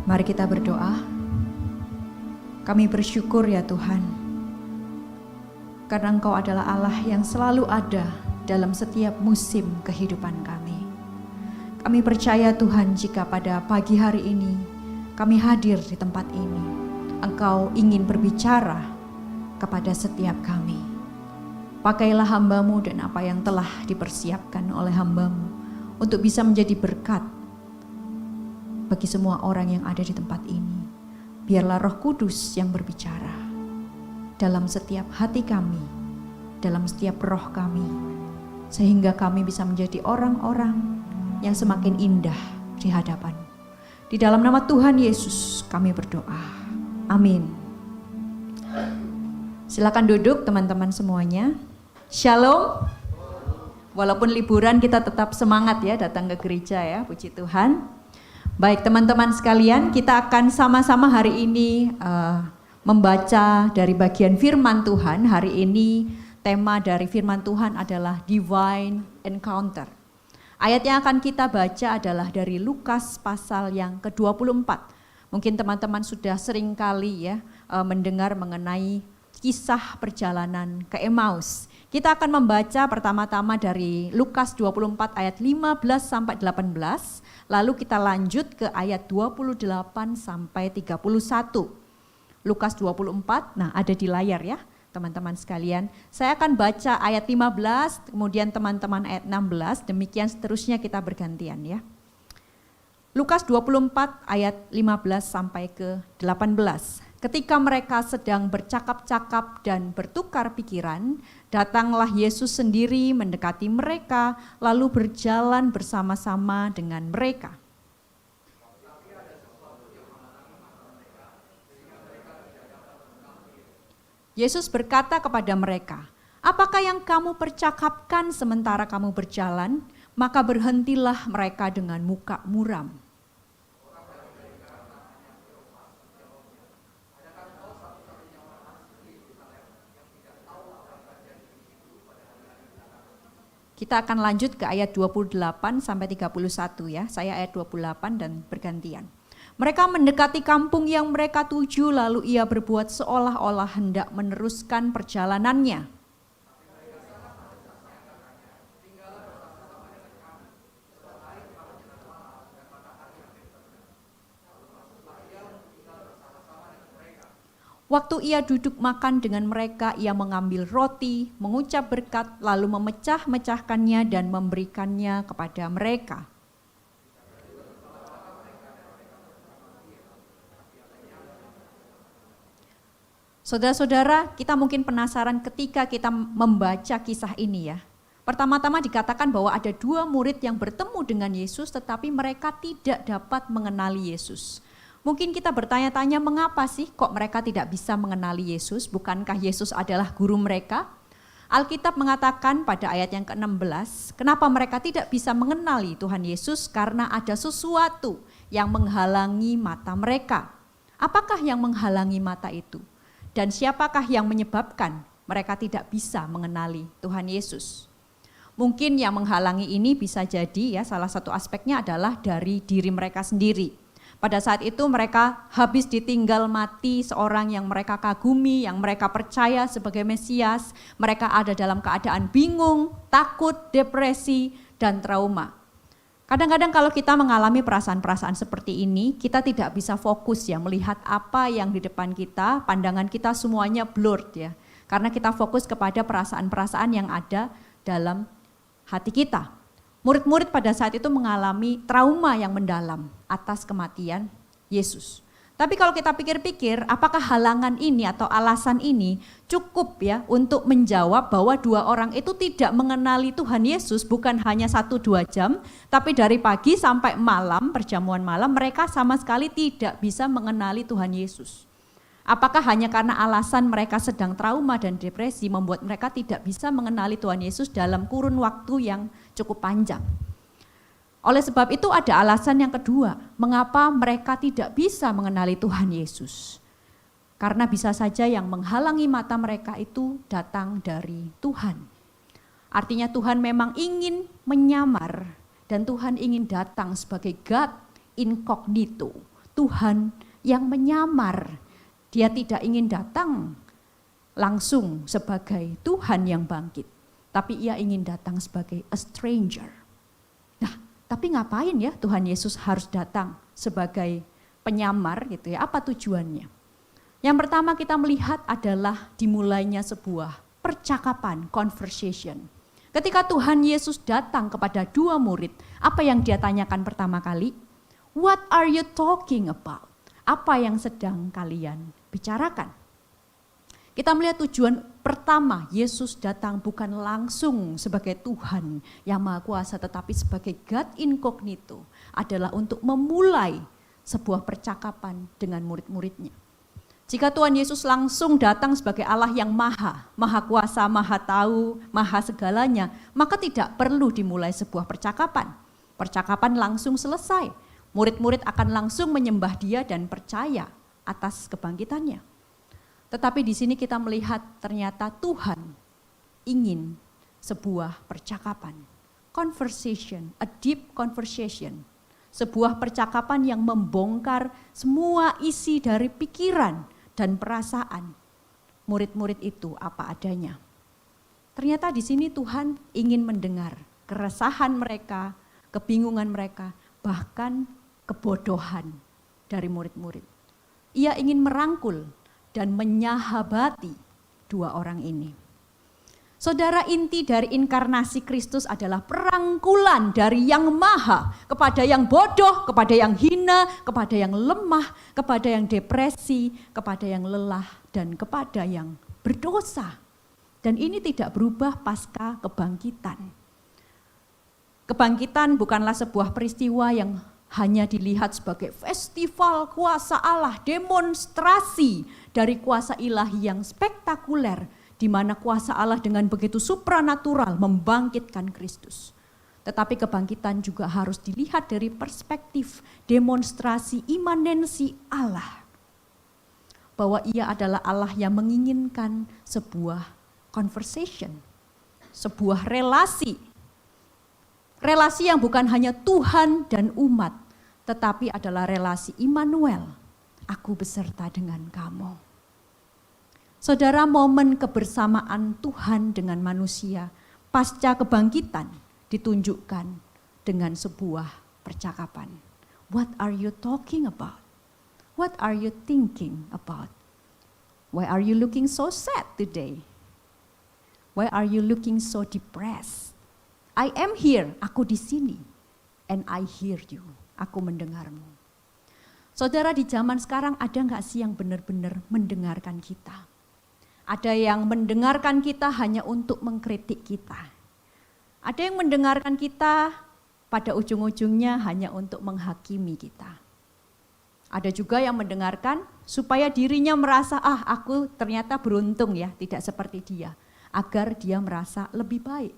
Mari kita berdoa. Kami bersyukur ya Tuhan, karena Engkau adalah Allah yang selalu ada dalam setiap musim kehidupan kami. Kami percaya Tuhan, jika pada pagi hari ini kami hadir di tempat ini, Engkau ingin berbicara kepada setiap kami. Pakailah hamba-Mu dan apa yang telah dipersiapkan oleh hamba-Mu untuk bisa menjadi berkat bagi semua orang yang ada di tempat ini. Biarlah Roh Kudus yang berbicara dalam setiap hati kami, dalam setiap roh kami, sehingga kami bisa menjadi orang-orang yang semakin indah di hadapan. Di dalam nama Tuhan Yesus kami berdoa. Amin. Silakan duduk teman-teman semuanya. Shalom. Walaupun liburan kita tetap semangat ya datang ke gereja ya, puji Tuhan. Baik teman-teman sekalian, kita akan sama-sama hari ini membaca dari bagian firman Tuhan. Hari ini tema dari firman Tuhan adalah Divine Encounter. Ayat yang akan kita baca adalah dari Lukas pasal yang ke-24. Mungkin teman-teman sudah sering kali ya mendengar mengenai kisah perjalanan ke Emmaus. Kita akan membaca pertama-tama dari Lukas 24 ayat 15 sampai 18, lalu kita lanjut ke ayat 28 sampai 31. Lukas 24, nah ada di layar ya teman-teman sekalian. Saya akan baca ayat 15, kemudian teman-teman ayat 16, demikian seterusnya kita bergantian ya. Lukas 24 ayat 15 sampai ke 18. Ketika mereka sedang bercakap-cakap dan bertukar pikiran, datanglah Yesus sendiri mendekati mereka, lalu berjalan bersama-sama dengan mereka. Yesus berkata kepada mereka, "Apakah yang kamu percakapkan sementara kamu berjalan?" Maka berhentilah mereka dengan muka muram. Kita akan lanjut ke ayat 28 sampai 31 ya. Saya ayat 28 dan bergantian. Mereka mendekati kampung yang mereka tuju, lalu ia berbuat seolah-olah hendak meneruskan perjalanannya. Waktu ia duduk makan dengan mereka, ia mengambil roti, mengucap berkat, lalu memecah-mecahkannya dan memberikannya kepada mereka. Saudara-saudara, kita mungkin penasaran ketika kita membaca kisah ini ya. Pertama-tama dikatakan bahwa ada dua murid yang bertemu dengan Yesus, tetapi mereka tidak dapat mengenali Yesus. Mungkin kita bertanya-tanya, mengapa sih kok mereka tidak bisa mengenali Yesus? Bukankah Yesus adalah guru mereka? Alkitab mengatakan pada ayat yang ke-16, kenapa mereka tidak bisa mengenali Tuhan Yesus? Karena ada sesuatu yang menghalangi mata mereka. Apakah yang menghalangi mata itu? Dan siapakah yang menyebabkan mereka tidak bisa mengenali Tuhan Yesus? Mungkin yang menghalangi ini bisa jadi ya, salah satu aspeknya adalah dari diri mereka sendiri. Pada saat itu mereka habis ditinggal mati seorang yang mereka kagumi, yang mereka percaya sebagai Mesias. Mereka ada dalam keadaan bingung, takut, depresi, dan trauma. Kadang-kadang kalau kita mengalami perasaan-perasaan seperti ini, kita tidak bisa fokus ya melihat apa yang di depan kita, pandangan kita semuanya blurred ya. Karena kita fokus kepada perasaan-perasaan yang ada dalam hati kita. Murid-murid pada saat itu mengalami trauma yang mendalam atas kematian Yesus. Tapi kalau kita pikir-pikir, apakah halangan ini atau alasan ini cukup ya untuk menjawab bahwa dua orang itu tidak mengenali Tuhan Yesus bukan hanya 1-2 jam, tapi dari pagi sampai malam, perjamuan malam, mereka sama sekali tidak bisa mengenali Tuhan Yesus. Apakah hanya karena alasan mereka sedang trauma dan depresi membuat mereka tidak bisa mengenali Tuhan Yesus dalam kurun waktu yang cukup panjang? Oleh sebab itu ada alasan yang kedua, mengapa mereka tidak bisa mengenali Tuhan Yesus. Karena bisa saja yang menghalangi mata mereka itu datang dari Tuhan. Artinya Tuhan memang ingin menyamar dan Tuhan ingin datang sebagai God incognito. Tuhan yang menyamar. Dia tidak ingin datang langsung sebagai Tuhan yang bangkit, tapi ia ingin datang sebagai a stranger. Nah, tapi ngapain ya Tuhan Yesus harus datang sebagai penyamar gitu ya? Apa tujuannya? Yang pertama kita melihat adalah dimulainya sebuah percakapan, conversation. Ketika Tuhan Yesus datang kepada dua murid, apa yang dia tanyakan pertama kali? What are you talking about? Apa yang sedang kalian bicarakan? Kita melihat tujuan pertama, Yesus datang bukan langsung sebagai Tuhan yang Maha Kuasa, tetapi sebagai God incognito, adalah untuk memulai sebuah percakapan dengan murid-muridnya. Jika Tuhan Yesus langsung datang sebagai Allah yang maha kuasa, maha tahu, maha segalanya, maka tidak perlu dimulai sebuah percakapan. Percakapan langsung selesai. Murid-murid akan langsung menyembah Dia dan percaya atas kebangkitannya. Tetapi di sini kita melihat ternyata Tuhan ingin sebuah percakapan. Conversation, a deep conversation. Sebuah percakapan yang membongkar semua isi dari pikiran dan perasaan murid-murid itu apa adanya. Ternyata di sini Tuhan ingin mendengar keresahan mereka, kebingungan mereka, bahkan kebodohan dari murid-murid. Ia ingin merangkul dan menyahabati dua orang ini. Saudara, inti dari inkarnasi Kristus adalah perangkulan dari yang maha kepada yang bodoh, kepada yang hina, kepada yang lemah, kepada yang depresi, kepada yang lelah, dan kepada yang berdosa. Dan ini tidak berubah pasca kebangkitan. Kebangkitan bukanlah sebuah peristiwa yang hanya dilihat sebagai festival kuasa Allah, demonstrasi dari kuasa ilahi yang spektakuler, di mana kuasa Allah dengan begitu supranatural membangkitkan Kristus. Tetapi kebangkitan juga harus dilihat dari perspektif demonstrasi imanensi Allah. Bahwa Ia adalah Allah yang menginginkan sebuah conversation, sebuah relasi. Relasi yang bukan hanya Tuhan dan umat, tetapi adalah relasi Immanuel. Aku beserta dengan kamu. Saudara, momen kebersamaan Tuhan dengan manusia pasca kebangkitan ditunjukkan dengan sebuah percakapan. What are you talking about? What are you thinking about? Why are you looking so sad today? Why are you looking so depressed? I am here, aku di sini, and I hear you, aku mendengarmu. Saudara, di zaman sekarang ada nggak sih yang benar-benar mendengarkan kita? Ada yang mendengarkan kita hanya untuk mengkritik kita. Ada yang mendengarkan kita pada ujung-ujungnya hanya untuk menghakimi kita. Ada juga yang mendengarkan supaya dirinya merasa, aku ternyata beruntung ya, tidak seperti dia. Agar dia merasa lebih baik.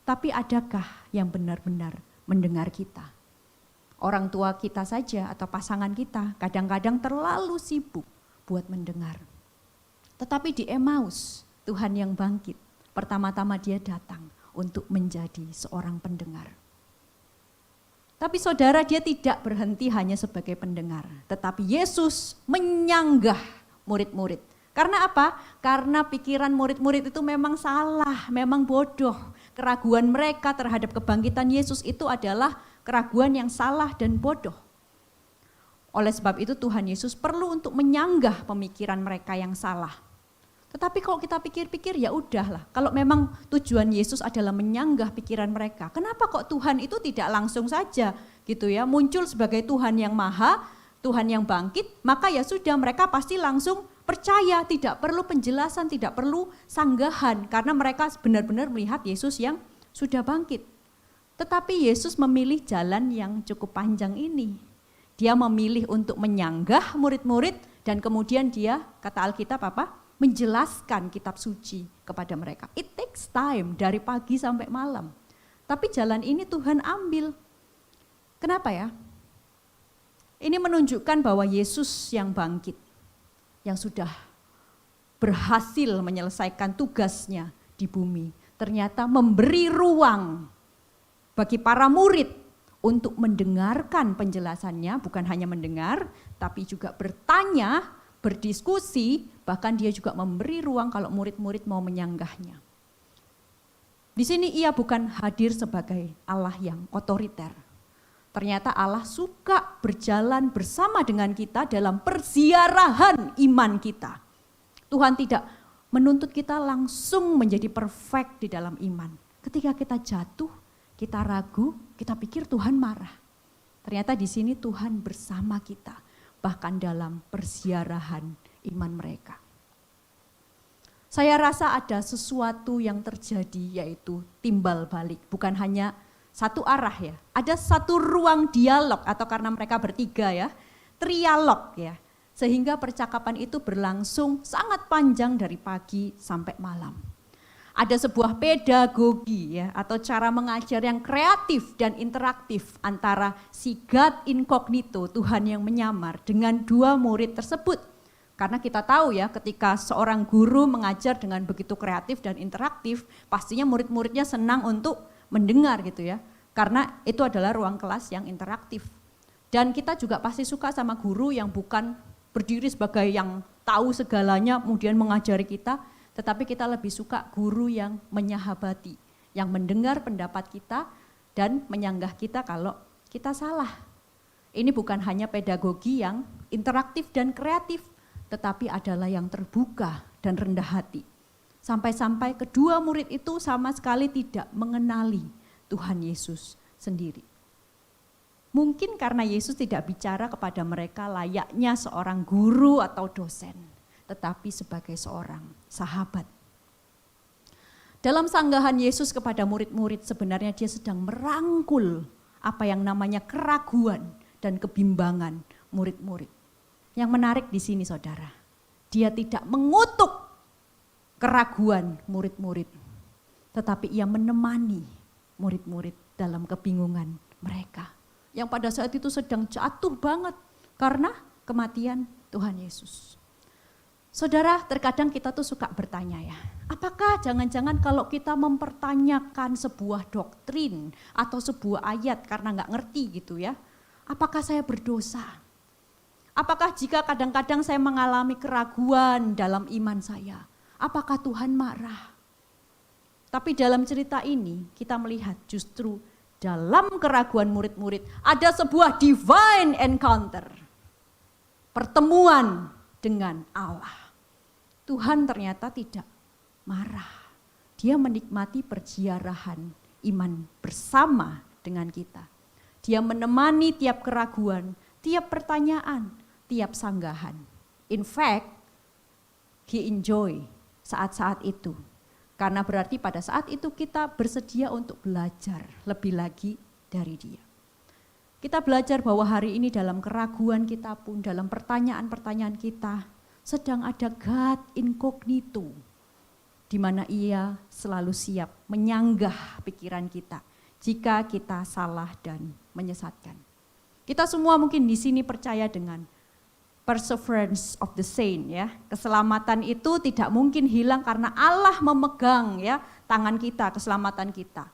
Tapi adakah yang benar-benar mendengar kita? Orang tua kita saja atau pasangan kita kadang-kadang terlalu sibuk buat mendengar. Tetapi di Emmaus, Tuhan yang bangkit, pertama-tama Dia datang untuk menjadi seorang pendengar. Tapi saudara, Dia tidak berhenti hanya sebagai pendengar, tetapi Yesus menyanggah murid-murid. Karena apa? Karena pikiran murid-murid itu memang salah, memang bodoh. Keraguan mereka terhadap kebangkitan Yesus itu adalah keraguan yang salah dan bodoh. Oleh sebab itu Tuhan Yesus perlu untuk menyanggah pemikiran mereka yang salah. Tetapi kalau kita pikir-pikir ya udahlah, kalau memang tujuan Yesus adalah menyanggah pikiran mereka, kenapa kok Tuhan itu tidak langsung saja gitu ya, muncul sebagai Tuhan yang maha, Tuhan yang bangkit, maka ya sudah mereka pasti langsung percaya, tidak perlu penjelasan, tidak perlu sanggahan, karena mereka benar-benar melihat Yesus yang sudah bangkit. Tetapi Yesus memilih jalan yang cukup panjang ini. Dia memilih untuk menyanggah murid-murid dan kemudian Dia, kata Alkitab apa? Menjelaskan kitab suci kepada mereka. It takes time dari pagi sampai malam. Tapi jalan ini Tuhan ambil. Kenapa ya? Ini menunjukkan bahwa Yesus yang bangkit, yang sudah berhasil menyelesaikan tugasnya di bumi, ternyata memberi ruang bagi para murid untuk mendengarkan penjelasannya, bukan hanya mendengar, tapi juga bertanya, berdiskusi, bahkan dia juga memberi ruang kalau murid-murid mau menyanggahnya. Di sini ia bukan hadir sebagai Allah yang otoriter. Ternyata Allah suka berjalan bersama dengan kita dalam perziarahan iman kita. Tuhan tidak menuntut kita langsung menjadi perfect di dalam iman. Ketika kita jatuh, kita ragu, kita pikir Tuhan marah. Ternyata di sini Tuhan bersama kita, bahkan dalam perziarahan iman mereka. Saya rasa ada sesuatu yang terjadi, yaitu timbal balik, bukan hanya satu arah ya. Ada satu ruang dialog, atau karena mereka bertiga ya, trialog ya. Sehingga percakapan itu berlangsung sangat panjang dari pagi sampai malam. Ada sebuah pedagogi ya, atau cara mengajar yang kreatif dan interaktif antara si God incognito, Tuhan yang menyamar, dengan dua murid tersebut. Karena kita tahu ya, ketika seorang guru mengajar dengan begitu kreatif dan interaktif, pastinya murid-muridnya senang untuk mendengar gitu ya. Karena itu adalah ruang kelas yang interaktif. Dan kita juga pasti suka sama guru yang bukan berdiri sebagai yang tahu segalanya kemudian mengajari kita, tetapi kita lebih suka guru yang menyahabati, yang mendengar pendapat kita dan menyanggah kita kalau kita salah. Ini bukan hanya pedagogi yang interaktif dan kreatif, tetapi adalah yang terbuka dan rendah hati. Sampai-sampai kedua murid itu sama sekali tidak mengenali Tuhan Yesus sendiri. Mungkin karena Yesus tidak bicara kepada mereka layaknya seorang guru atau dosen, tetapi sebagai seorang sahabat. Dalam sanggahan Yesus kepada murid-murid, sebenarnya dia sedang merangkul apa yang namanya keraguan dan kebimbangan murid-murid. Yang menarik di sini saudara, dia tidak mengutuk keraguan murid-murid, tetapi ia menemani murid-murid dalam kebingungan mereka. Yang pada saat itu sedang jatuh banget karena kematian Tuhan Yesus. Saudara, terkadang kita tuh suka bertanya ya, apakah jangan-jangan kalau kita mempertanyakan sebuah doktrin atau sebuah ayat karena nggak ngerti gitu ya, apakah saya berdosa? Apakah jika kadang-kadang saya mengalami keraguan dalam iman saya, apakah Tuhan marah? Tapi dalam cerita ini kita melihat justru dalam keraguan murid-murid ada sebuah divine encounter. Pertemuan dengan Allah. Tuhan ternyata tidak marah. Dia menikmati perziarahan iman bersama dengan kita. Dia menemani tiap keraguan, tiap pertanyaan, tiap sanggahan. In fact, he enjoy saat-saat itu. Karena berarti pada saat itu kita bersedia untuk belajar lebih lagi dari dia. Kita belajar bahwa hari ini dalam keraguan kita pun, dalam pertanyaan-pertanyaan kita, sedang ada God incognito, di mana ia selalu siap menyanggah pikiran kita jika kita salah dan menyesatkan. Kita semua mungkin di sini percaya dengan perseverance of the saint ya. Keselamatan itu tidak mungkin hilang karena Allah memegang ya tangan kita, keselamatan kita.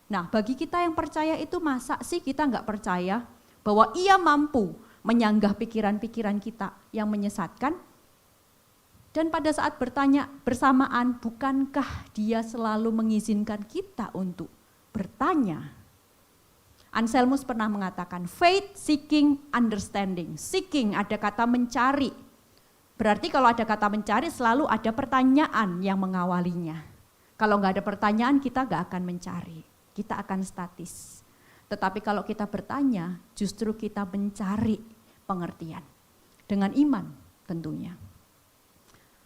Nah, bagi kita yang percaya itu masa sih kita nggak percaya bahwa ia mampu menyanggah pikiran-pikiran kita yang menyesatkan? Dan pada saat bertanya bersamaan, bukankah dia selalu mengizinkan kita untuk bertanya? Anselmus pernah mengatakan, faith seeking understanding. Seeking ada kata mencari. Berarti kalau ada kata mencari selalu ada pertanyaan yang mengawalinya. Kalau nggak ada pertanyaan kita nggak akan mencari. Kita akan statis. Tetapi kalau kita bertanya justru kita mencari pengertian. Dengan iman tentunya.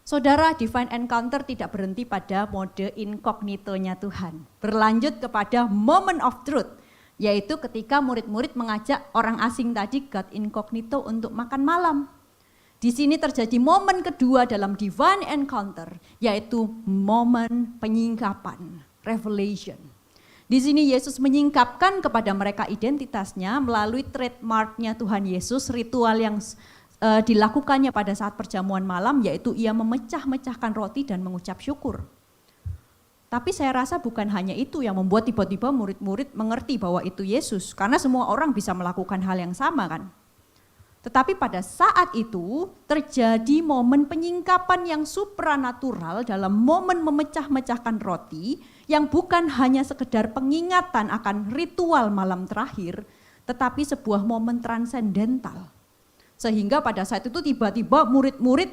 Saudara, divine encounter tidak berhenti pada mode incognito-nya Tuhan. Berlanjut kepada moment of truth. Yaitu ketika murid-murid mengajak orang asing tadi God incognito untuk makan malam. Di sini terjadi momen kedua dalam divine encounter, yaitu momen penyingkapan, revelation. Di sini Yesus menyingkapkan kepada mereka identitasnya melalui trademark-nya Tuhan Yesus, ritual yang dilakukannya pada saat perjamuan malam, yaitu ia memecah-mecahkan roti dan mengucap syukur. Tapi saya rasa bukan hanya itu yang membuat tiba-tiba murid-murid mengerti bahwa itu Yesus. Karena semua orang bisa melakukan hal yang sama kan. Tetapi pada saat itu terjadi momen penyingkapan yang supranatural dalam momen memecah-mecahkan roti yang bukan hanya sekedar pengingatan akan ritual malam terakhir, tetapi sebuah momen transendental. Sehingga pada saat itu tiba-tiba murid-murid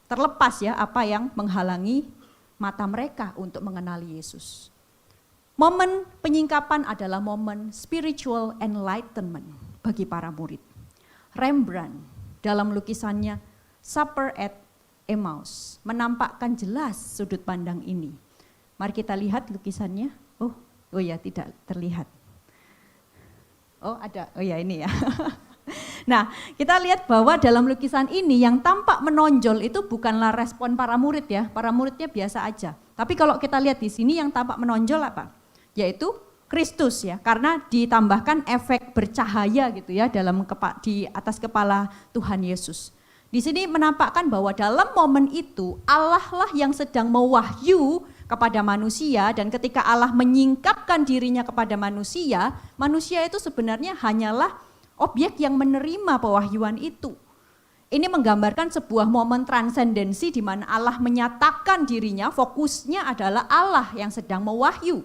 terlepas ya apa yang menghalangi mata mereka untuk mengenali Yesus. Momen penyingkapan adalah momen spiritual enlightenment bagi para murid. Rembrandt dalam lukisannya Supper at Emmaus menampakkan jelas sudut pandang ini. Mari kita lihat lukisannya. Oh ya tidak terlihat. Oh ada, oh ya ini ya. Nah, kita lihat bahwa dalam lukisan ini yang tampak menonjol itu bukanlah respon para murid ya. Para muridnya biasa aja. Tapi kalau kita lihat di sini yang tampak menonjol apa? Yaitu Kristus ya. Karena ditambahkan efek bercahaya gitu ya di atas kepala Tuhan Yesus. Di sini menampakkan bahwa dalam momen itu Allah lah yang sedang mewahyu kepada manusia, dan ketika Allah menyingkapkan dirinya kepada manusia, manusia itu sebenarnya hanyalah objek yang menerima pewahyuan itu. Ini menggambarkan sebuah momen transendensi di mana Allah menyatakan dirinya, fokusnya adalah Allah yang sedang mewahyu.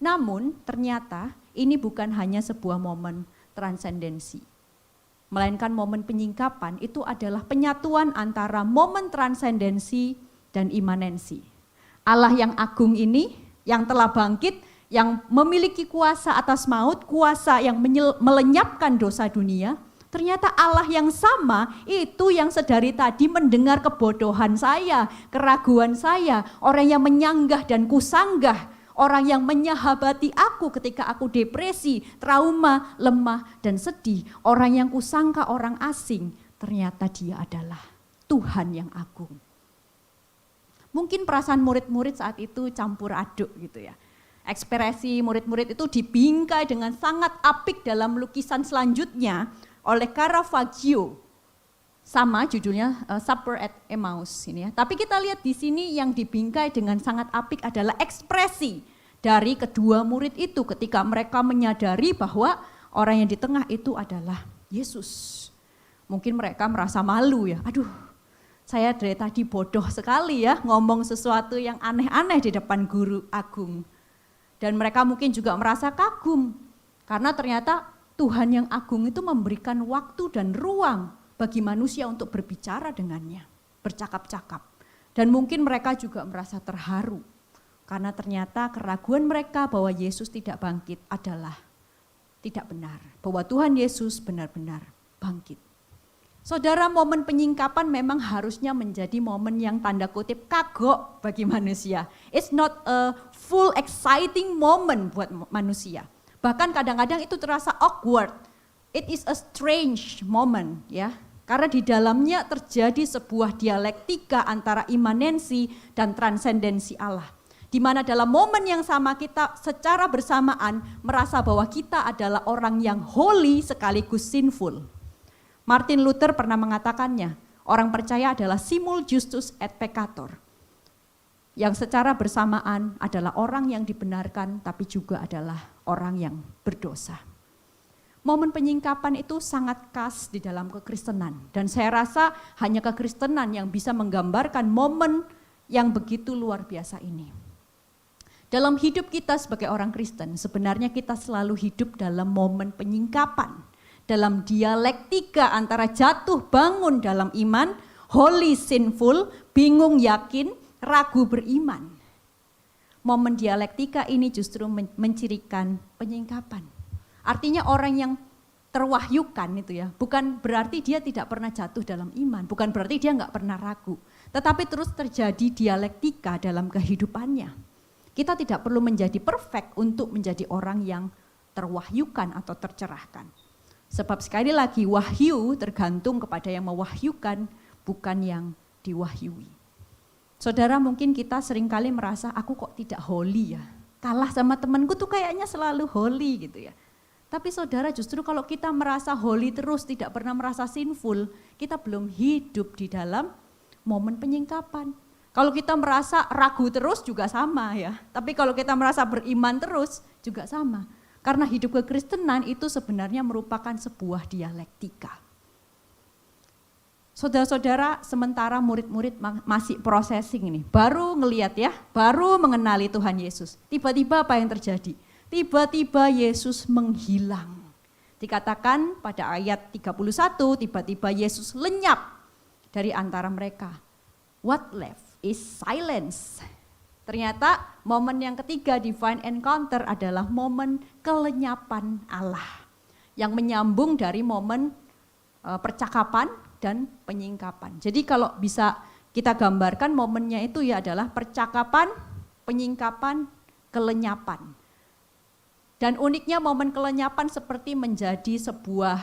Namun ternyata ini bukan hanya sebuah momen transendensi. Melainkan momen penyingkapan itu adalah penyatuan antara momen transendensi dan imanensi. Allah yang agung ini, yang telah bangkit, yang memiliki kuasa atas maut, kuasa yang melenyapkan dosa dunia, ternyata Allah yang sama itu yang sedari tadi mendengar kebodohan saya, keraguan saya, orang yang menyanggah dan kusanggah, orang yang menyahabati aku ketika aku depresi, trauma, lemah dan sedih, orang yang kusangka orang asing, ternyata dia adalah Tuhan yang agung. Mungkin perasaan murid-murid saat itu campur aduk gitu ya. Ekspresi murid-murid itu dibingkai dengan sangat apik dalam lukisan selanjutnya oleh Caravaggio. Sama judulnya Supper at Emmaus ini ya. Tapi kita lihat di sini yang dibingkai dengan sangat apik adalah ekspresi dari kedua murid itu ketika mereka menyadari bahwa orang yang di tengah itu adalah Yesus. Mungkin mereka merasa malu ya. Aduh, saya dari tadi bodoh sekali ya ngomong sesuatu yang aneh-aneh di depan guru agung. Dan mereka mungkin juga merasa kagum, karena ternyata Tuhan yang agung itu memberikan waktu dan ruang bagi manusia untuk berbicara dengannya, bercakap-cakap. Dan mungkin mereka juga merasa terharu, karena ternyata keraguan mereka bahwa Yesus tidak bangkit adalah tidak benar. Bahwa Tuhan Yesus benar-benar bangkit. Saudara, momen penyingkapan memang harusnya menjadi momen yang tanda kutip kagok bagi manusia. It's not a full exciting moment buat manusia. Bahkan kadang-kadang itu terasa awkward. It is a strange moment ya. Karena di dalamnya terjadi sebuah dialektika antara imanensi dan transendensi Allah. Di mana dalam momen yang sama kita secara bersamaan merasa bahwa kita adalah orang yang holy sekaligus sinful. Martin Luther pernah mengatakannya, orang percaya adalah simul justus et peccator. Yang secara bersamaan adalah orang yang dibenarkan tapi juga adalah orang yang berdosa. Momen penyingkapan itu sangat khas di dalam kekristenan. Dan saya rasa hanya kekristenan yang bisa menggambarkan momen yang begitu luar biasa ini. Dalam hidup kita sebagai orang Kristen, sebenarnya kita selalu hidup dalam momen penyingkapan. Dalam dialektika antara jatuh bangun dalam iman, holy sinful, bingung yakin, ragu beriman. Momen dialektika ini justru mencirikan penyingkapan. Artinya orang yang terwahyukan itu ya, bukan berarti dia tidak pernah jatuh dalam iman, bukan berarti dia nggak pernah ragu. Tetapi terus terjadi dialektika dalam kehidupannya. Kita tidak perlu menjadi perfect untuk menjadi orang yang terwahyukan atau tercerahkan. Sebab sekali lagi wahyu tergantung kepada yang mewahyukan, bukan yang diwahyui. Saudara, mungkin kita seringkali merasa aku kok tidak holy ya. Kalah sama temanku tuh kayaknya selalu holy gitu ya. Tapi saudara, justru kalau kita merasa holy terus, tidak pernah merasa sinful, kita belum hidup di dalam momen penyingkapan. Kalau kita merasa ragu terus juga sama ya. Tapi kalau kita merasa beriman terus juga sama. Karena hidup kekristenan itu sebenarnya merupakan sebuah dialektika. Saudara-saudara, sementara murid-murid masih processing ini, baru ngelihat ya, baru mengenali Tuhan Yesus. Tiba-tiba apa yang terjadi? Tiba-tiba Yesus menghilang. Dikatakan pada ayat 31, tiba-tiba Yesus lenyap dari antara mereka. What left is silence. Ternyata momen yang ketiga divine encounter adalah momen kelenyapan Allah. Yang menyambung dari momen percakapan dan penyingkapan. Jadi kalau bisa kita gambarkan momennya itu ya adalah percakapan, penyingkapan, kelenyapan. Dan uniknya momen kelenyapan seperti menjadi sebuah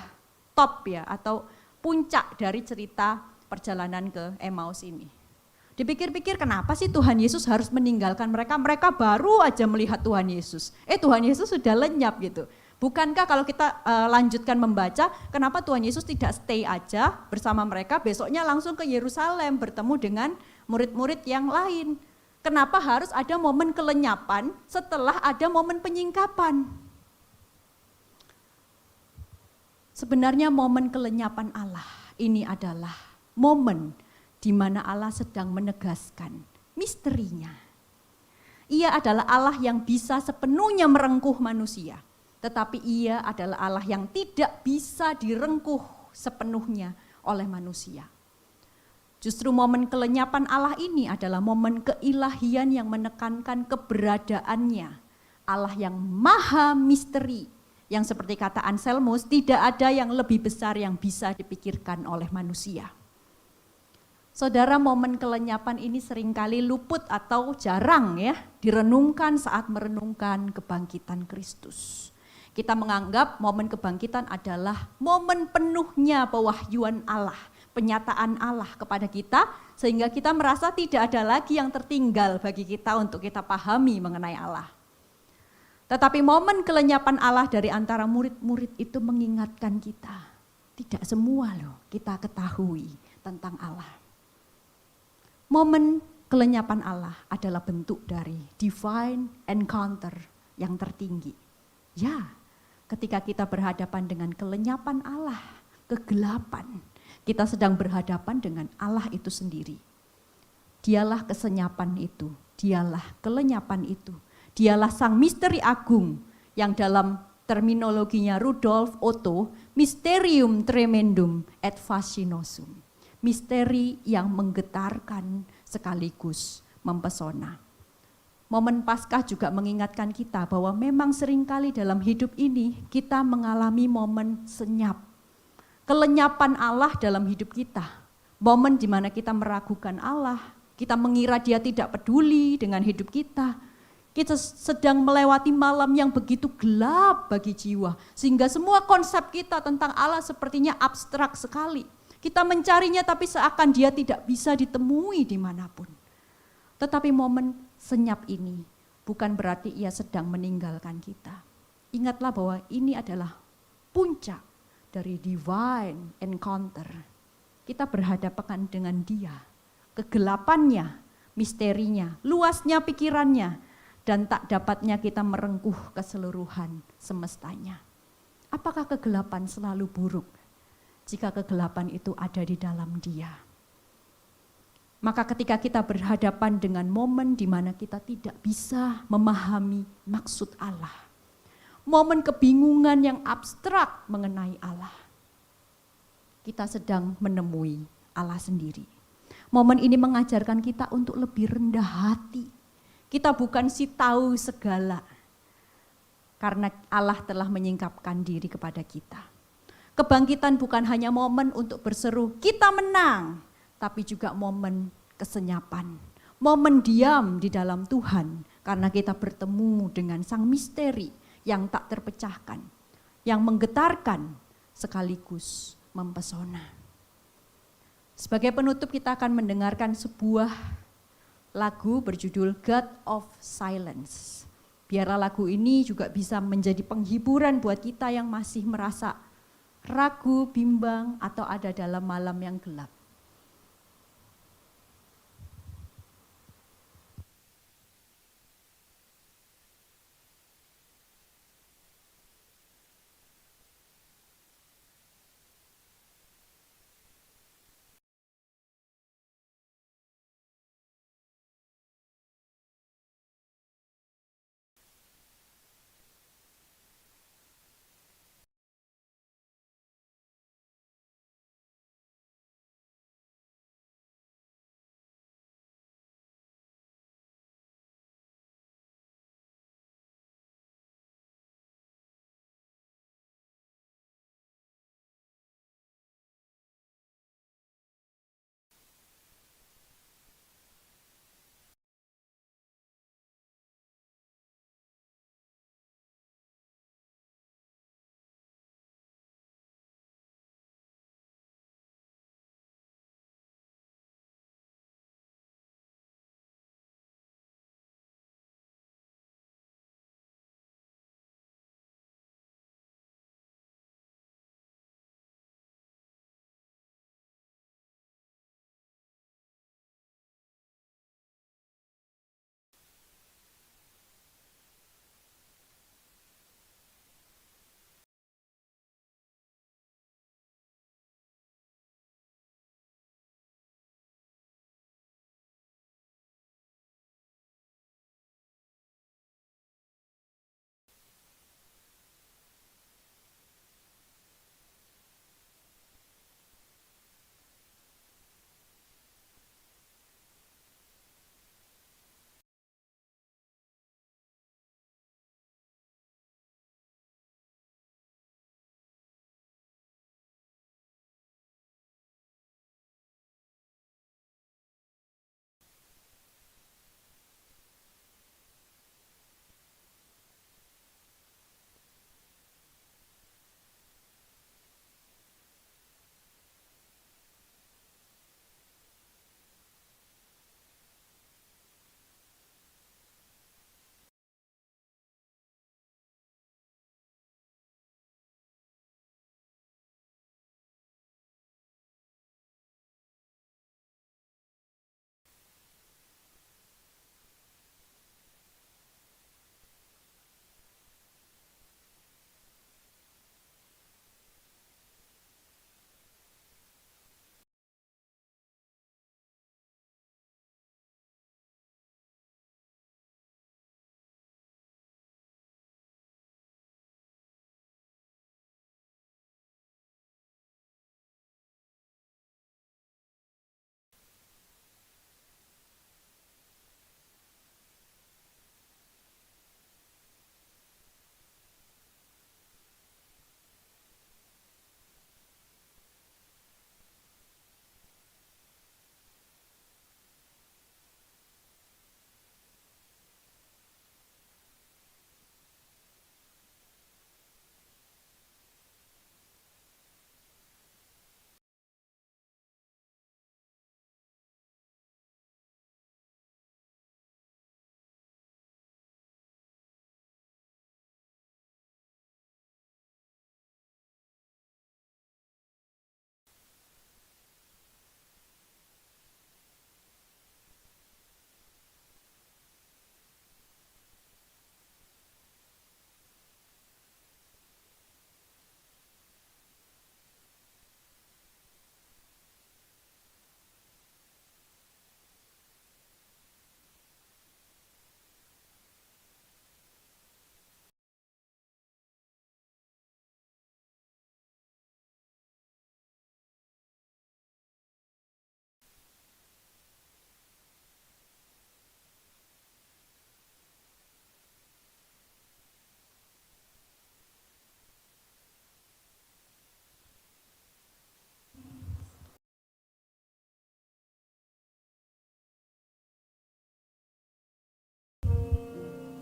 top ya atau puncak dari cerita perjalanan ke Emmaus ini. Dipikir-pikir kenapa sih Tuhan Yesus harus meninggalkan mereka? Mereka baru aja melihat Tuhan Yesus. Tuhan Yesus sudah lenyap gitu. Bukankah kalau kita lanjutkan membaca, kenapa Tuhan Yesus tidak stay aja bersama mereka, besoknya langsung ke Yerusalem bertemu dengan murid-murid yang lain. Kenapa harus ada momen kelenyapan setelah ada momen penyingkapan? Sebenarnya momen kelenyapan Allah ini adalah momen di mana Allah sedang menegaskan misterinya. Ia adalah Allah yang bisa sepenuhnya merengkuh manusia. Tetapi ia adalah Allah yang tidak bisa direngkuh sepenuhnya oleh manusia. Justru momen kelenyapan Allah ini adalah momen keilahian yang menekankan keberadaannya. Allah yang maha misteri, yang seperti kata Anselmus, tidak ada yang lebih besar yang bisa dipikirkan oleh manusia. Saudara, momen kelenyapan ini seringkali luput atau jarang ya direnungkan saat merenungkan kebangkitan Kristus. Kita menganggap momen kebangkitan adalah momen penuhnya pewahyuan Allah, penyataan Allah kepada kita, sehingga kita merasa tidak ada lagi yang tertinggal bagi kita untuk kita pahami mengenai Allah. Tetapi momen kelenyapan Allah dari antara murid-murid itu mengingatkan kita, tidak semua loh kita ketahui tentang Allah. Momen kelenyapan Allah adalah bentuk dari divine encounter yang tertinggi. Ya, ketika kita berhadapan dengan kelenyapan Allah, kegelapan, kita sedang berhadapan dengan Allah itu sendiri. Dialah kesenyapan itu, dialah kelenyapan itu, dialah sang misteri agung yang dalam terminologinya Rudolf Otto, mysterium tremendum et fascinosum. Misteri yang menggetarkan sekaligus mempesona. Momen Paskah juga mengingatkan kita bahwa memang seringkali dalam hidup ini kita mengalami momen senyap. Kelenyapan Allah dalam hidup kita. Momen di mana kita meragukan Allah, kita mengira Dia tidak peduli dengan hidup kita. Kita sedang melewati malam yang begitu gelap bagi jiwa, sehingga semua konsep kita tentang Allah sepertinya abstrak sekali. Kita mencarinya tapi seakan Dia tidak bisa ditemui dimanapun. Tetapi momen senyap ini bukan berarti Ia sedang meninggalkan kita. Ingatlah bahwa ini adalah puncak dari divine encounter. Kita berhadapan dengan Dia, kegelapannya, misterinya, luasnya pikirannya, dan tak dapatnya kita merengkuh keseluruhan semestanya. Apakah kegelapan selalu buruk? Jika kegelapan itu ada di dalam Dia. Maka ketika kita berhadapan dengan momen di mana kita tidak bisa memahami maksud Allah. Momen kebingungan yang abstrak mengenai Allah. Kita sedang menemui Allah sendiri. Momen ini mengajarkan kita untuk lebih rendah hati. Kita bukan si tahu segala. Karena Allah telah menyingkapkan diri kepada kita. Kebangkitan bukan hanya momen untuk berseru, kita menang. Tapi juga momen kesenyapan. Momen diam di dalam Tuhan. Karena kita bertemu dengan sang misteri yang tak terpecahkan. Yang menggetarkan sekaligus mempesona. Sebagai penutup kita akan mendengarkan sebuah lagu berjudul God of Silence. Biarlah lagu ini juga bisa menjadi penghiburan buat kita yang masih merasa ragu, bimbang, atau ada dalam malam yang gelap.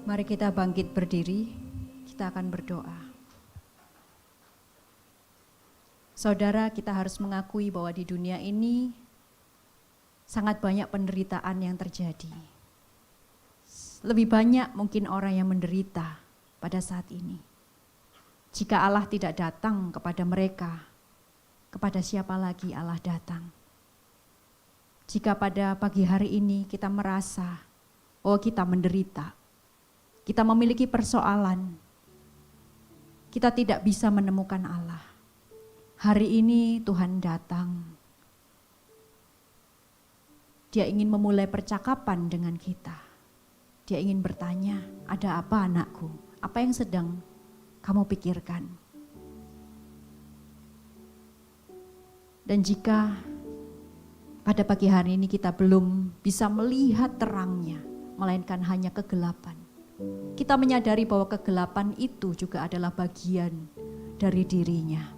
Mari kita bangkit berdiri, kita akan berdoa. Saudara, kita harus mengakui bahwa di dunia ini sangat banyak penderitaan yang terjadi. Lebih banyak mungkin orang yang menderita pada saat ini. Jika Allah tidak datang kepada mereka, kepada siapa lagi Allah datang? Jika pada pagi hari ini kita merasa, oh kita menderita, kita memiliki persoalan, kita tidak bisa menemukan Allah. Hari ini Tuhan datang. Dia ingin memulai percakapan dengan kita. Dia ingin bertanya, ada apa anakku? Apa yang sedang kamu pikirkan? Dan jika pada pagi hari ini kita belum bisa melihat terangnya, melainkan hanya kegelapan, kita menyadari bahwa kegelapan itu juga adalah bagian dari dirinya.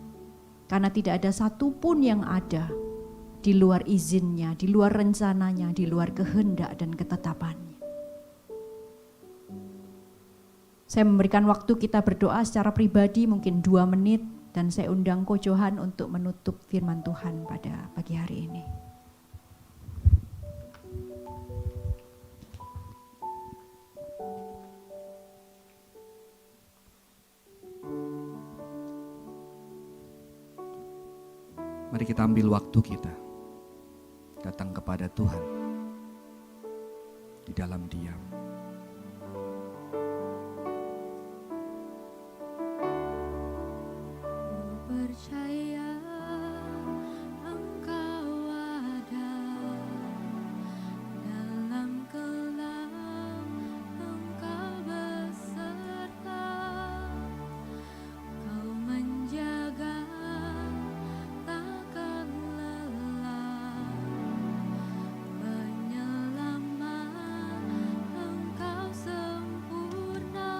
Karena tidak ada satupun yang ada di luar izinnya, di luar rencananya, di luar kehendak dan ketetapannya. Saya memberikan waktu kita berdoa secara pribadi mungkin 2 menit, dan saya undang Ko Johan untuk menutup firman Tuhan pada pagi hari ini. Mari kita ambil waktu kita, datang kepada Tuhan di dalam diam. Percaya Engkau ada dalam kelam, Engkau beserta, Kau menjaga takkan lelah, penyelamat Engkau sempurna.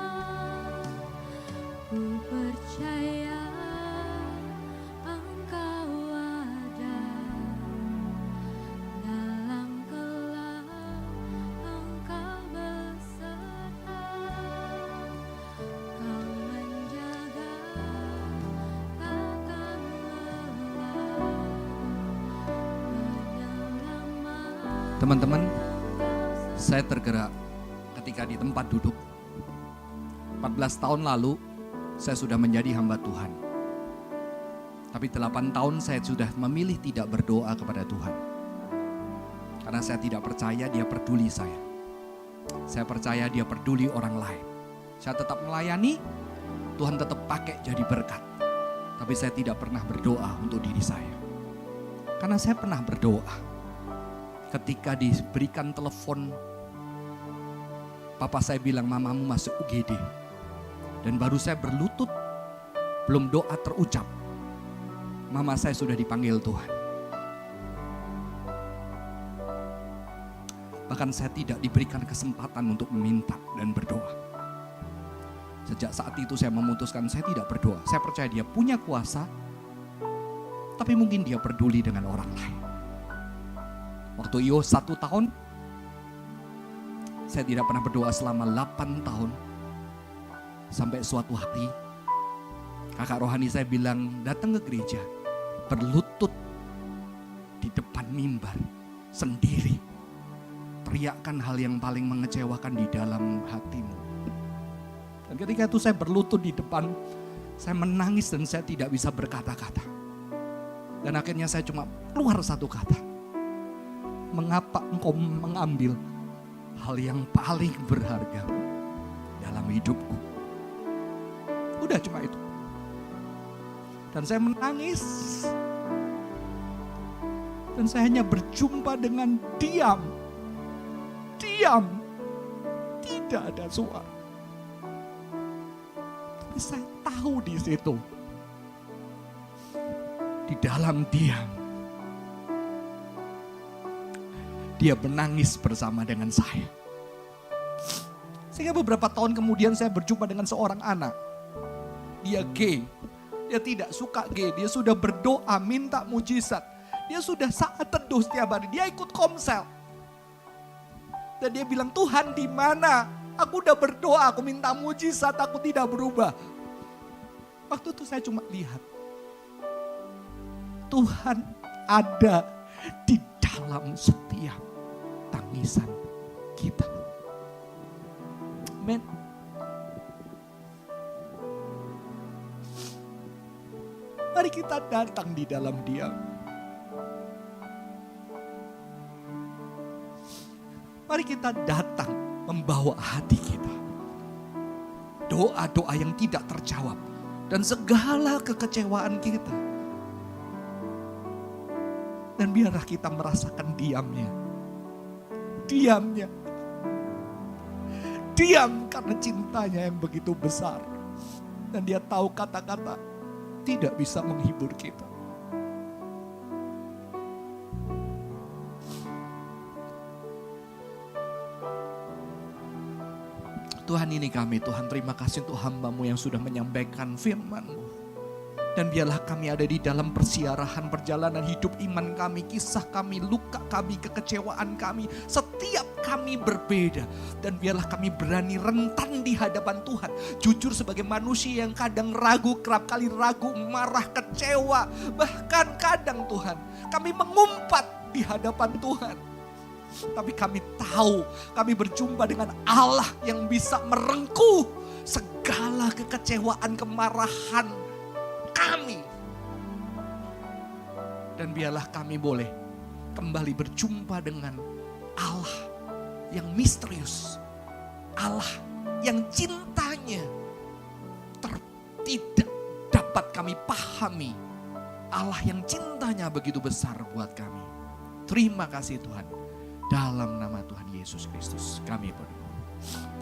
Ku percaya Teman-teman, saya tergerak ketika di tempat duduk. 14 tahun lalu saya sudah menjadi hamba Tuhan. Tapi 8 tahun saya sudah memilih tidak berdoa kepada Tuhan. Karena saya tidak percaya Dia peduli saya. Saya percaya Dia peduli orang lain. Saya tetap melayani, Tuhan tetap pakai jadi berkat. Tapi saya tidak pernah berdoa untuk diri saya. Karena saya pernah berdoa. Ketika diberikan telepon, papa saya bilang mamamu masuk UGD. Dan baru saya berlutut, belum doa terucap. Mama saya sudah dipanggil Tuhan. Bahkan saya tidak diberikan kesempatan untuk meminta dan berdoa. Sejak saat itu saya memutuskan saya tidak berdoa. Saya percaya Dia punya kuasa, tapi mungkin Dia peduli dengan orang lain. Waktu Iyo 1 tahun, saya tidak pernah berdoa selama 8 tahun. Sampai suatu hari, kakak rohani saya bilang, datang ke gereja, berlutut di depan mimbar, sendiri. Teriakkan hal yang paling mengecewakan di dalam hatimu. Dan ketika itu saya berlutut di depan, saya menangis dan saya tidak bisa berkata-kata. Dan akhirnya saya cuma keluar satu kata. Mengapa engkau mengambil hal yang paling berharga dalam hidupku? Udah cuma itu. Dan saya menangis. Dan saya hanya berjumpa dengan diam. Diam. Tidak ada suara. Tapi saya tahu di situ. Di dalam diam. Dia menangis bersama dengan saya. Sehingga beberapa tahun kemudian saya berjumpa dengan seorang anak. Dia gay. Dia tidak suka gay. Dia sudah berdoa minta mujizat. Dia sudah saat teduh setiap hari. Dia ikut komsel. Dan dia bilang, Tuhan di mana? Aku udah berdoa, aku minta mujizat, aku tidak berubah. Waktu itu saya cuma lihat. Tuhan ada di dalam setiap tangisan kita. Amen. Mari kita datang di dalam Dia. Mari kita datang membawa hati kita. Doa-doa yang tidak terjawab. Dan segala kekecewaan kita. Dan biarlah kita merasakan diamnya. Diamnya. Diam karena cintanya yang begitu besar. Dan dia tahu kata-kata tidak bisa menghibur kita. Tuhan, ini kami, Tuhan, terima kasih untuk hamba-Mu yang sudah menyampaikan firman-Mu. Dan biarlah kami ada di dalam persiarahan perjalanan hidup iman kami, kisah kami, luka kami, kekecewaan kami. Setiap kami berbeda. Dan biarlah kami berani rentan di hadapan Tuhan. Jujur sebagai manusia yang kadang ragu, kerap kali ragu, marah, kecewa. Bahkan kadang Tuhan, kami mengumpat di hadapan Tuhan. Tapi kami tahu, kami berjumpa dengan Allah yang bisa merengkuh segala kekecewaan, kemarahan kami. Dan biarlah kami boleh kembali berjumpa dengan Allah yang misterius. Allah yang cintanya tidak dapat kami pahami. Allah yang cintanya begitu besar buat kami. Terima kasih Tuhan. Dalam nama Tuhan Yesus Kristus kami berdoa.